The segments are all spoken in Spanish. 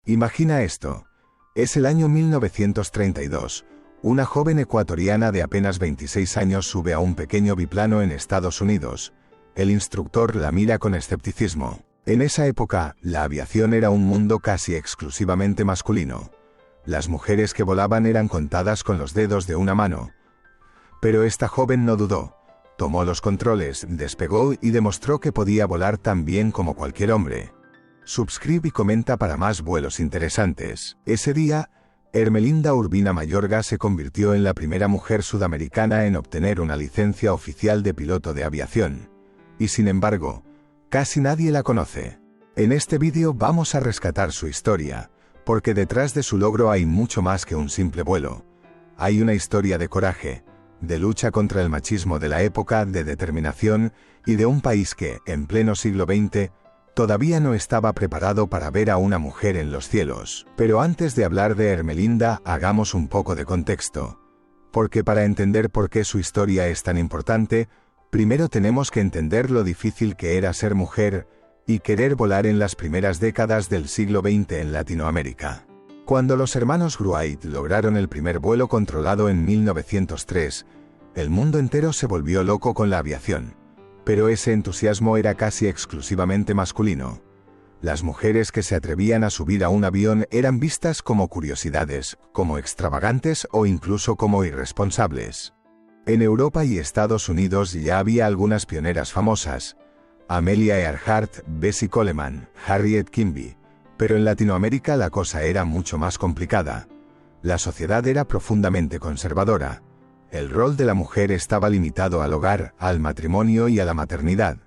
Imagina esto. Es el año 1932. Una joven ecuatoriana de apenas 26 años sube a un pequeño biplano en Estados Unidos. El instructor la mira con escepticismo. En esa época, la aviación era un mundo casi exclusivamente masculino. Las mujeres que volaban eran contadas con los dedos de una mano. Pero esta joven no dudó. Tomó los controles, despegó y demostró que podía volar tan bien como cualquier hombre. Suscribe y comenta para más vuelos interesantes. Ese día, Ermelinda Urbina Mayorga se convirtió en la primera mujer sudamericana en obtener una licencia oficial de piloto de aviación. Y sin embargo, casi nadie la conoce. En este vídeo vamos a rescatar su historia, porque detrás de su logro hay mucho más que un simple vuelo. Hay una historia de coraje, de lucha contra el machismo de la época, de determinación y de un país que, en pleno siglo XX, todavía no estaba preparado para ver a una mujer en los cielos. Pero antes de hablar de Ermelinda, hagamos un poco de contexto. Porque para entender por qué su historia es tan importante, primero tenemos que entender lo difícil que era ser mujer y querer volar en las primeras décadas del siglo XX en Latinoamérica. Cuando los hermanos Wright lograron el primer vuelo controlado en 1903, el mundo entero se volvió loco con la aviación. Pero ese entusiasmo era casi exclusivamente masculino. Las mujeres que se atrevían a subir a un avión eran vistas como curiosidades, como extravagantes o incluso como irresponsables. En Europa y Estados Unidos ya había algunas pioneras famosas: Amelia Earhart, Bessie Coleman, Harriet Quimby. Pero en Latinoamérica la cosa era mucho más complicada. La sociedad era profundamente conservadora. El rol de la mujer estaba limitado al hogar, al matrimonio y a la maternidad.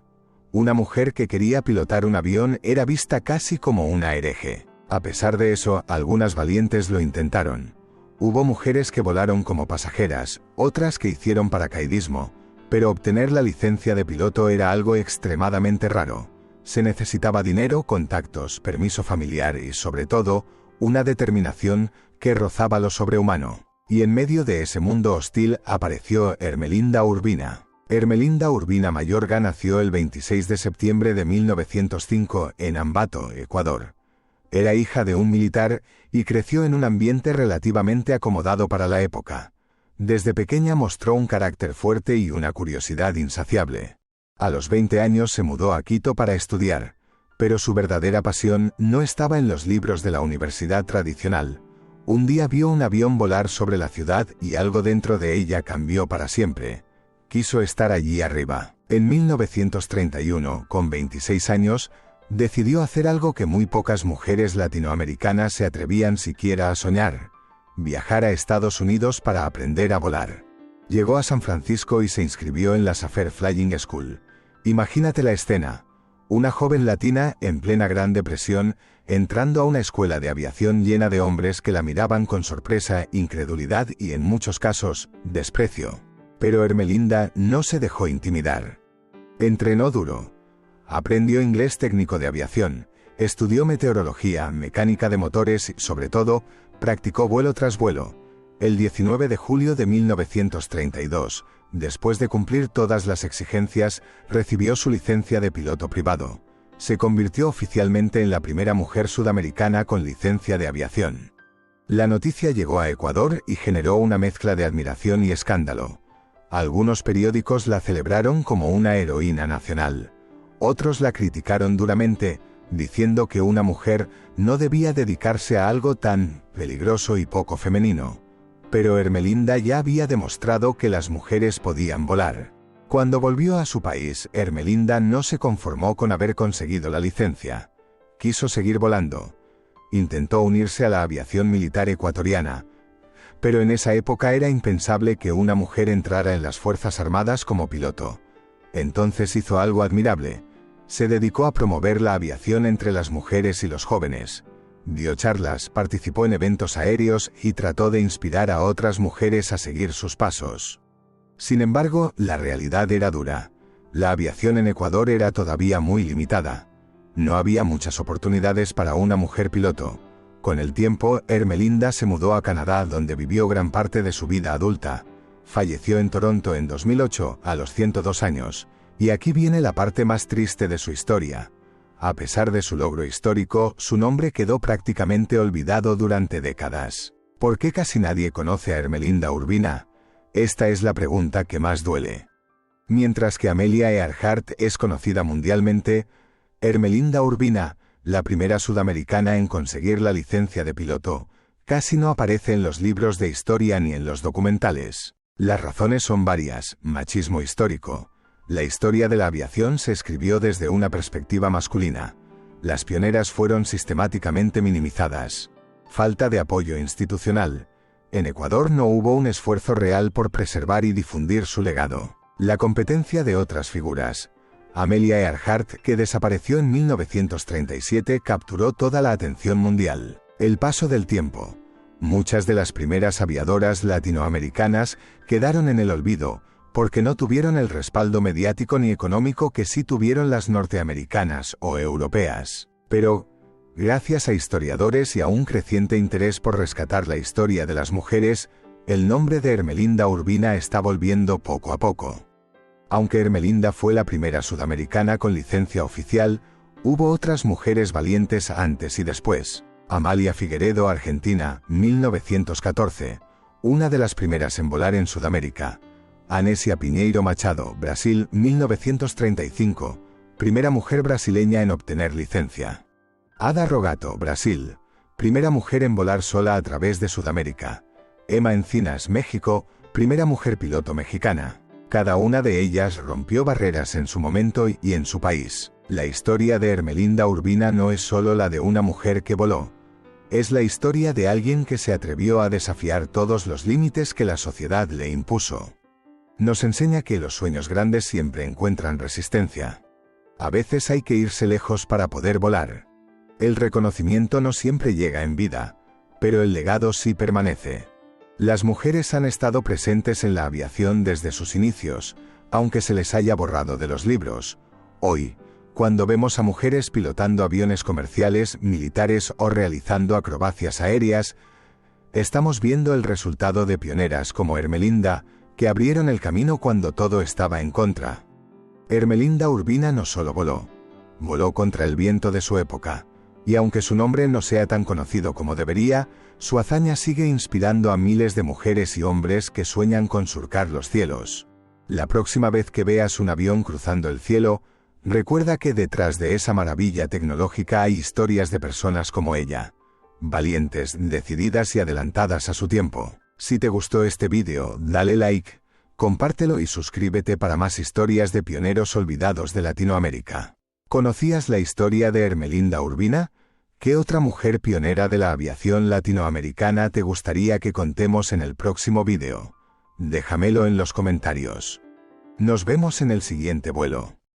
Una mujer que quería pilotar un avión era vista casi como una hereje. A pesar de eso, algunas valientes lo intentaron. Hubo mujeres que volaron como pasajeras, otras que hicieron paracaidismo, pero obtener la licencia de piloto era algo extremadamente raro. Se necesitaba dinero, contactos, permiso familiar y, sobre todo, una determinación que rozaba lo sobrehumano. Y en medio de ese mundo hostil apareció Ermelinda Urbina. Ermelinda Urbina Mayorga nació el 26 de septiembre de 1905 en Ambato, Ecuador. Era hija de un militar y creció en un ambiente relativamente acomodado para la época. Desde pequeña mostró un carácter fuerte y una curiosidad insaciable. A los 20 años se mudó a Quito para estudiar, pero su verdadera pasión no estaba en los libros de la universidad tradicional. Un día vio un avión volar sobre la ciudad y algo dentro de ella cambió para siempre. Quiso estar allí arriba. En 1931, con 26 años, decidió hacer algo que muy pocas mujeres latinoamericanas se atrevían siquiera a soñar: viajar a Estados Unidos para aprender a volar. Llegó a San Francisco y se inscribió en la Safer Flying School. Imagínate la escena: una joven latina en plena Gran Depresión entrando a una escuela de aviación llena de hombres que la miraban con sorpresa, incredulidad y, en muchos casos, desprecio. Pero Ermelinda no se dejó intimidar. Entrenó duro. Aprendió inglés técnico de aviación, estudió meteorología, mecánica de motores y, sobre todo, practicó vuelo tras vuelo. El 19 de julio de 1932, después de cumplir todas las exigencias, recibió su licencia de piloto privado. Se convirtió oficialmente en la primera mujer sudamericana con licencia de aviación. La noticia llegó a Ecuador y generó una mezcla de admiración y escándalo. Algunos periódicos la celebraron como una heroína nacional. Otros la criticaron duramente, diciendo que una mujer no debía dedicarse a algo tan peligroso y poco femenino. Pero Ermelinda ya había demostrado que las mujeres podían volar. Cuando volvió a su país, Ermelinda no se conformó con haber conseguido la licencia. Quiso seguir volando. Intentó unirse a la aviación militar ecuatoriana. Pero en esa época era impensable que una mujer entrara en las Fuerzas Armadas como piloto. Entonces hizo algo admirable. Se dedicó a promover la aviación entre las mujeres y los jóvenes. Dio charlas, participó en eventos aéreos y trató de inspirar a otras mujeres a seguir sus pasos. Sin embargo, la realidad era dura. La aviación en Ecuador era todavía muy limitada. No había muchas oportunidades para una mujer piloto. Con el tiempo, Ermelinda se mudó a Canadá, donde vivió gran parte de su vida adulta. Falleció en Toronto en 2008, a los 102 años. Y aquí viene la parte más triste de su historia. A pesar de su logro histórico, su nombre quedó prácticamente olvidado durante décadas. ¿Por qué casi nadie conoce a Ermelinda Urbina? Esta es la pregunta que más duele. Mientras que Amelia Earhart es conocida mundialmente, Ermelinda Urbina, la primera sudamericana en conseguir la licencia de piloto, casi no aparece en los libros de historia ni en los documentales. Las razones son varias: machismo histórico. La historia de la aviación se escribió desde una perspectiva masculina. Las pioneras fueron sistemáticamente minimizadas. Falta de apoyo institucional. En Ecuador no hubo un esfuerzo real por preservar y difundir su legado. La competencia de otras figuras. Amelia Earhart, que desapareció en 1937, capturó toda la atención mundial. El paso del tiempo. Muchas de las primeras aviadoras latinoamericanas quedaron en el olvido, porque no tuvieron el respaldo mediático ni económico que sí tuvieron las norteamericanas o europeas. Pero, gracias a historiadores y a un creciente interés por rescatar la historia de las mujeres, el nombre de Ermelinda Urbina está volviendo poco a poco. Aunque Ermelinda fue la primera sudamericana con licencia oficial, hubo otras mujeres valientes antes y después. Amalia Figueredo, Argentina, 1914, una de las primeras en volar en Sudamérica. Anésia Pinheiro Machado, Brasil, 1935, primera mujer brasileña en obtener licencia. Ada Rogato, Brasil, primera mujer en volar sola a través de Sudamérica. Emma Encinas, México, primera mujer piloto mexicana. Cada una de ellas rompió barreras en su momento y en su país. La historia de Ermelinda Urbina no es solo la de una mujer que voló. Es la historia de alguien que se atrevió a desafiar todos los límites que la sociedad le impuso. Nos enseña que los sueños grandes siempre encuentran resistencia. A veces hay que irse lejos para poder volar. El reconocimiento no siempre llega en vida, pero el legado sí permanece. Las mujeres han estado presentes en la aviación desde sus inicios, aunque se les haya borrado de los libros. Hoy, cuando vemos a mujeres pilotando aviones comerciales, militares o realizando acrobacias aéreas, estamos viendo el resultado de pioneras como Ermelinda, que abrieron el camino cuando todo estaba en contra. Ermelinda Urbina no solo voló contra el viento de su época, y aunque su nombre no sea tan conocido como debería, su hazaña sigue inspirando a miles de mujeres y hombres que sueñan con surcar los cielos. La próxima vez que veas un avión cruzando el cielo, recuerda que detrás de esa maravilla tecnológica hay historias de personas como ella, valientes, decididas y adelantadas a su tiempo. Si te gustó este vídeo, dale like, compártelo y suscríbete para más historias de pioneros olvidados de Latinoamérica. ¿Conocías la historia de Ermelinda Urbina? ¿Qué otra mujer pionera de la aviación latinoamericana te gustaría que contemos en el próximo vídeo? Déjamelo en los comentarios. Nos vemos en el siguiente vuelo.